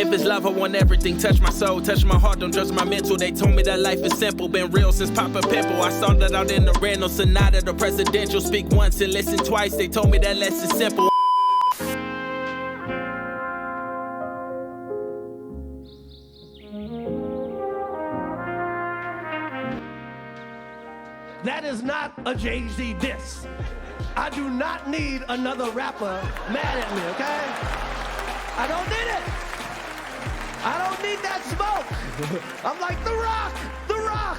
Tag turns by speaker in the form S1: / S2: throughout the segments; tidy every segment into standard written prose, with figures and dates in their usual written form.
S1: If it's love, I want everything. Touch my soul, touch my heart, don't judge my mental. They told me that life is simple, been real since Papa Pimple. I started out in the rental, Sonata, the presidential. Speak once and listen twice, they told me that less is simple.
S2: That is not a Jay-Z diss. I do not need another rapper mad at me, okay? I don't need it. I don't need that smoke. I'm like The Rock, The Rock.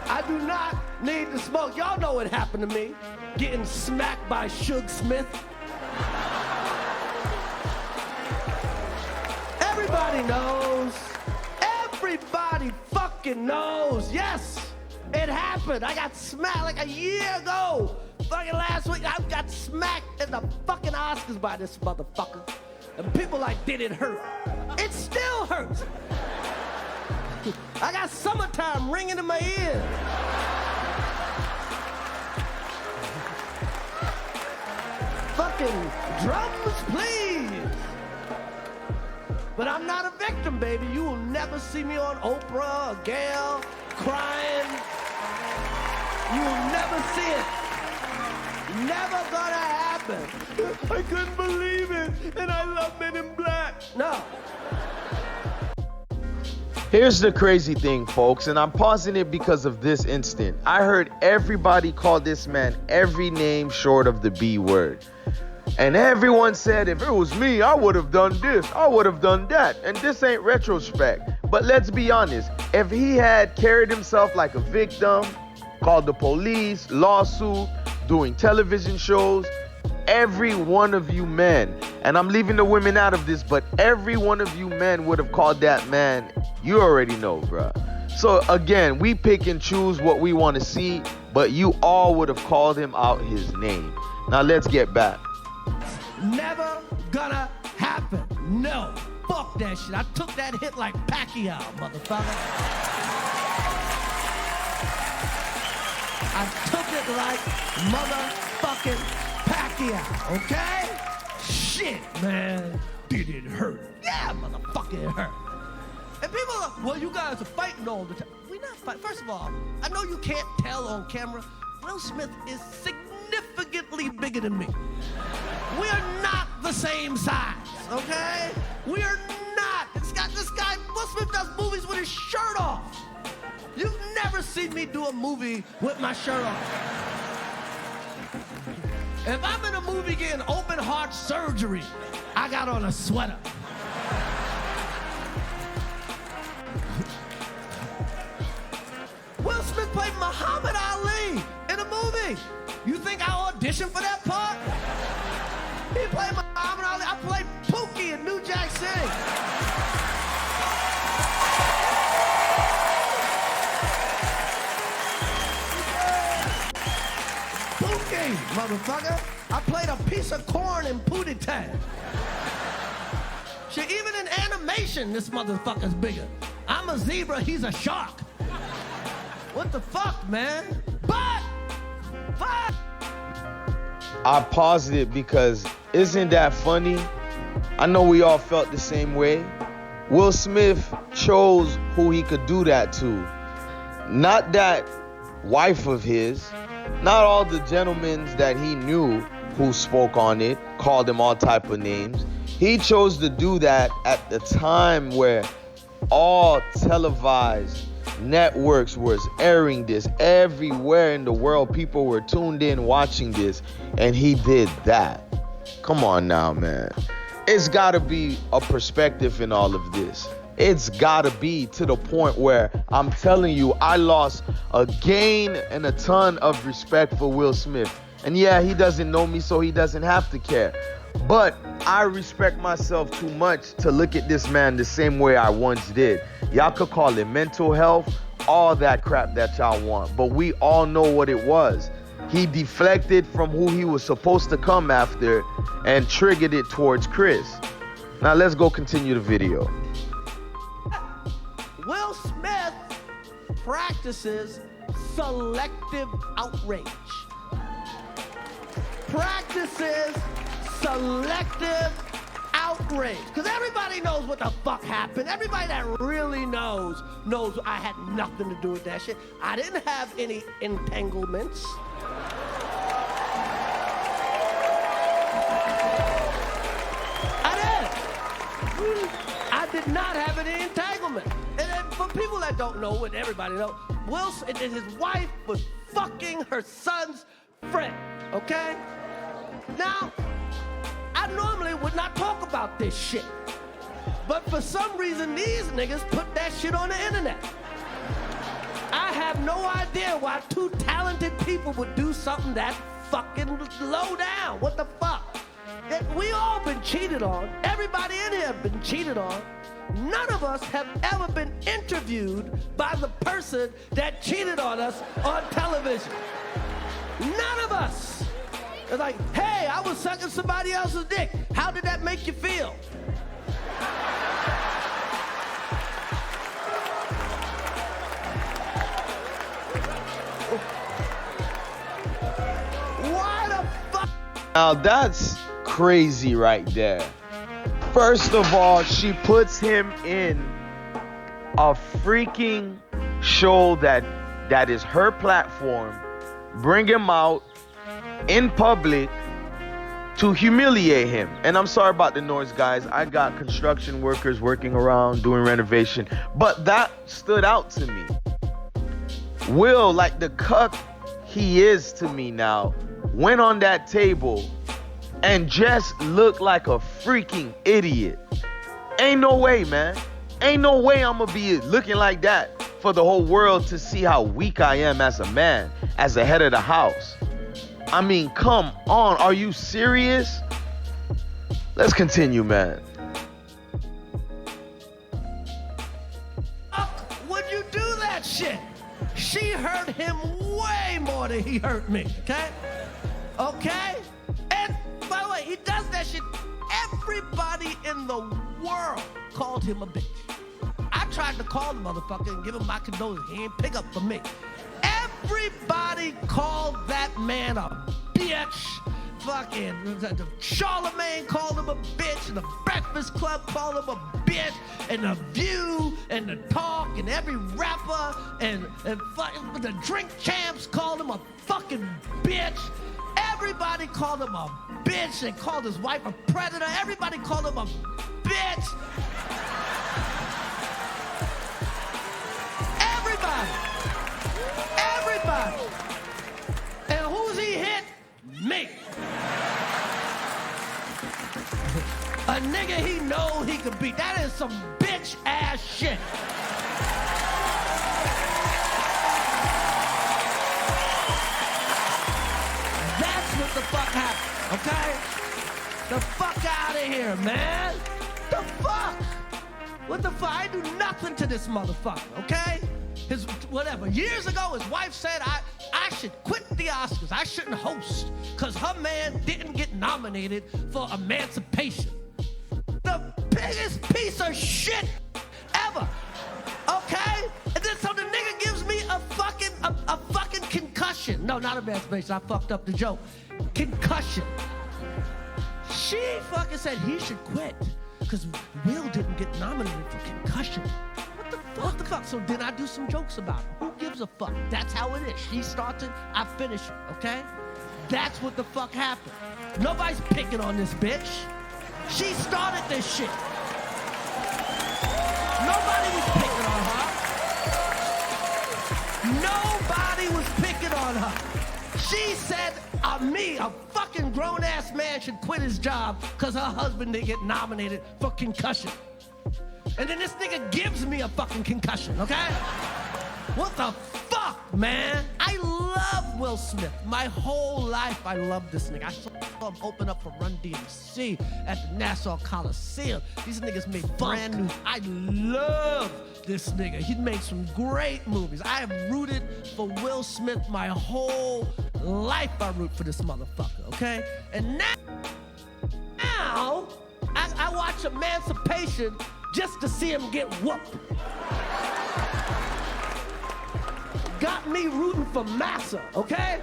S2: I do not need the smoke. Y'all know what happened to me. Getting smacked by Suge Smith. Everybody knows. Everybody fucking knows. Yes. It happened. I got smacked like a year ago. Fucking last week, I got smacked in the fucking Oscars by this motherfucker. And people like, did it hurt? It still hurts. I got Summertime ringing in my ear. Fucking drums, please. But I'm not a victim, baby. You will never see me on Oprah or Gayle crying. You will never see it. Never gonna happen. I couldn't believe it, and I love Men in Black. No.
S3: Here's the crazy thing, folks, and I'm pausing it because of this instant. I heard everybody call this man every name short of the B word. And everyone said, if it was me, I would have done this, I would have done that. And this ain't retrospect. But let's be honest, if he had carried himself like a victim, called the police, lawsuit, doing television shows, every one of you men, and I'm leaving the women out of this, but every one of you men would have called that man, you already know, bruh. So again, we pick and choose what we want to see, but you all would have called him out his name. Now let's get back.
S2: Never gonna happen. No. Fuck that shit. I took that hit like Pacquiao, motherfucker. I took it like motherfucking Pacquiao, okay? Shit, man. Did it hurt? Yeah, motherfucker, it hurt. And people are, well, you guys are fighting all the time. We're not fighting. First of all, I know you can't tell on camera. Will Smith is significantly bigger than me. We are not the same size, okay? We are not. This guy, Will Smith does movies with his shirt off. You've never seen me do a movie with my shirt off. If I'm in a movie getting open heart surgery, I got on a sweater. Will Smith played Muhammad Ali in a movie. You think I auditioned for that part? He played Muhammad Ali. I played Pookie in New Jack City. Pookie, motherfucker. I played a piece of corn in Pootie Tang. Shit, even in animation, this motherfucker's bigger. I'm a zebra, he's a shark. What the fuck, man? But, fuck!
S3: I paused it because isn't that funny? I know we all felt the same way. Will Smith chose who he could do that to. Not that wife of his, not all the gentlemen that he knew who spoke on it, called him all type of names. He chose to do that at the time where all televised networks was airing this everywhere in the world. People were tuned in watching this, and he did that. Come on now, man. It's gotta be a perspective in all of this. It's gotta be to the point where I'm telling you, I lost a gain and a ton of respect for Will Smith. And yeah, he doesn't know me, so he doesn't have to care. But I respect myself too much to look at this man the same way I once did. Y'all could call it mental health, all that crap that y'all want, but we all know what it was. He deflected from who he was supposed to come after and triggered it towards Chris. Now let's go continue the video.
S2: Will Smith practices selective outrage. Practices selective outrage. fuck raised. Because everybody knows what the fuck happened. Everybody that really knows I had nothing to do with that shit. I didn't have any entanglements. I did not have any entanglement. And then for people that don't know, and everybody knows, Wilson and his wife was fucking her son's friend, okay? Now, I normally would not talk about this shit. But for some reason, these niggas put that shit on the internet. I have no idea why two talented people would do something that fucking low down. What the fuck? We all been cheated on. Everybody in here have been cheated on. None of us have ever been interviewed by the person that cheated on us on television. None of us. It's like, hey, I was sucking somebody else's dick. How did that make you feel? Why the fuck?
S3: Now that's crazy right there. First of all, she puts him in a freaking show that is her platform. Bring him out in public to humiliate him. And I'm sorry about the noise, guys. I got construction workers working around doing renovation. But that stood out to me. Will, like the cuck he is to me now, went on that table and just looked like a freaking idiot. Ain't no way, man. Ain't no way I'm gonna be looking like that for the whole world to see how weak I am as a man, as the head of the house. I mean, come on, are you serious? Let's continue, man.
S2: Would you do that shit? She hurt him way more than he hurt me, okay? Okay? And by the way, he does that shit. Everybody in the world called him a bitch. I tried to call the motherfucker and give him my condolences. He ain't pick up for me. Everybody called that man a bitch. Fucking Charlemagne called him a bitch, and the Breakfast Club called him a bitch, and The View, and The Talk, and every rapper, and fucking the Drink Champs called him a fucking bitch. Everybody called him a bitch and called his wife a predator. Everybody called him a bitch. Everybody. And who's he hit? Me. A nigga he know he could beat. That is some bitch ass shit. That's what the fuck happened, okay? The fuck out of here, man. The fuck? What the fuck? I do nothing to this motherfucker, okay? His whatever. Years ago, his wife said I should quit the Oscars. I shouldn't host because her man didn't get nominated for Emancipation. The biggest piece of shit ever. Okay? And then so the nigga gives me a fucking concussion. No, not Emancipation. I fucked up the joke. Concussion. She fucking said he should quit because Will didn't get nominated for concussion. What the fuck? So then I do some jokes about it. Who gives a fuck? That's how it is. She starts it, I finish it, okay? That's what the fuck happened. Nobody's picking on this bitch. She started this shit. Nobody was picking on her. Nobody was picking on her. She said, me, a fucking grown-ass man should quit his job because her husband didn't get nominated for concussion. And then this nigga gives me a fucking concussion, okay? What the fuck, man? I love Will Smith. My whole life, I love this nigga. I saw him open up for Run DMC at the Nassau Coliseum. These niggas made brand new. I love this nigga. He made some great movies. I have rooted for Will Smith my whole life. I root for this motherfucker, okay? And now I watch Emancipation just to see him get whooped. Got me rooting for Massa, okay?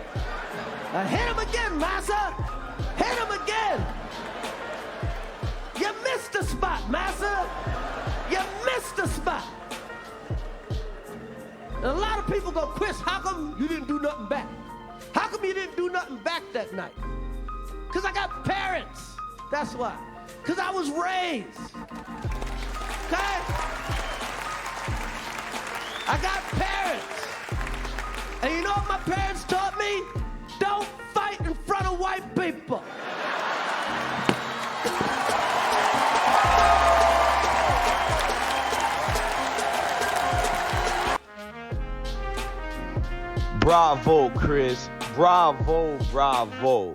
S2: Hit him again, Massa. Hit him again. You missed of people go, Chris, how come you didn't do nothing back? How come you didn't do nothing back that night? Because I got parents. That's why. Because I was raised. Okay? I got parents. And you know what my parents taught me? Don't fight in front of white people.
S3: Bravo, Chris. Bravo, bravo.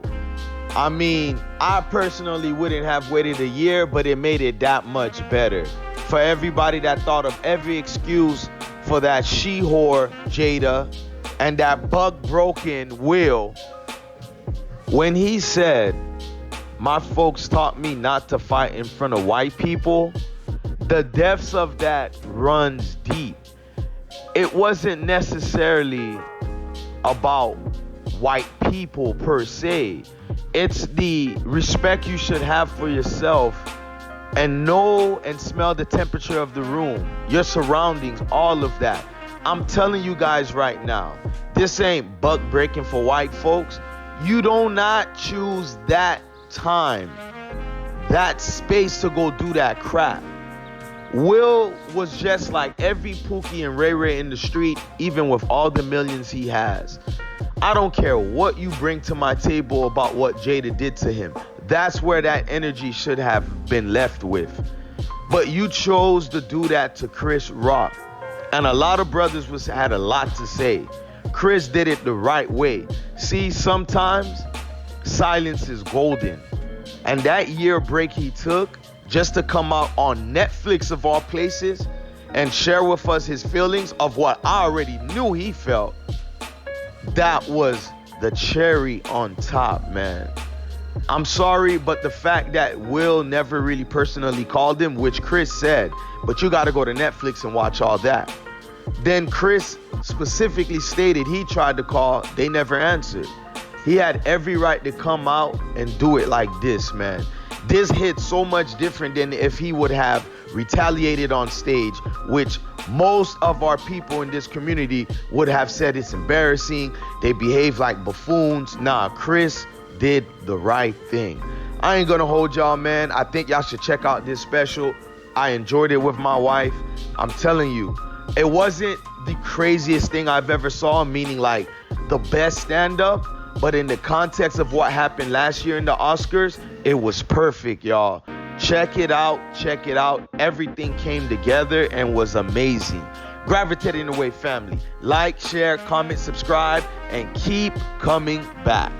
S3: I mean, I personally wouldn't have waited a year, but it made it that much better. For everybody that thought of every excuse for that she-whore, Jada, and that bug-broken Will, when he said, my folks taught me not to fight in front of white people, the depths of that runs deep. It wasn't necessarily about white people per se. It's the respect you should have for yourself and know and smell the temperature of the room, your surroundings, all of that. I'm telling you guys right now, this ain't buck breaking for white folks. You do not choose that time, that space to go do that crap. Will was just like every Pookie and Ray Ray in the street, even with all the millions he has. I don't care what you bring to my table about what Jada did to him. That's where that energy should have been left with. But you chose to do that to Chris Rock. And a lot of brothers had a lot to say. Chris did it the right way. See, sometimes silence is golden. And that year break he took just to come out on Netflix of all places and share with us his feelings of what I already knew he felt, that was the cherry on top, man. I'm sorry, but the fact that Will never really personally called him, which Chris said, but you got to go to Netflix and watch all that. Then Chris specifically stated he tried to call, they never answered. He had every right to come out and do it like this, man. This hit so much different than if he would have retaliated on stage, which most of our people in this community would have said it's embarrassing. They behave like buffoons. Nah, Chris did the right thing. I ain't gonna hold y'all, man. I think y'all should check out this special. I enjoyed it with my wife. I'm telling you, it wasn't the craziest thing I've ever saw, meaning like the best stand-up, but in the context of what happened last year in the Oscars, it was perfect, y'all. Check it out. Check it out. Everything came together and was amazing. Gravitating Away family. Like, share, comment, subscribe, and keep coming back.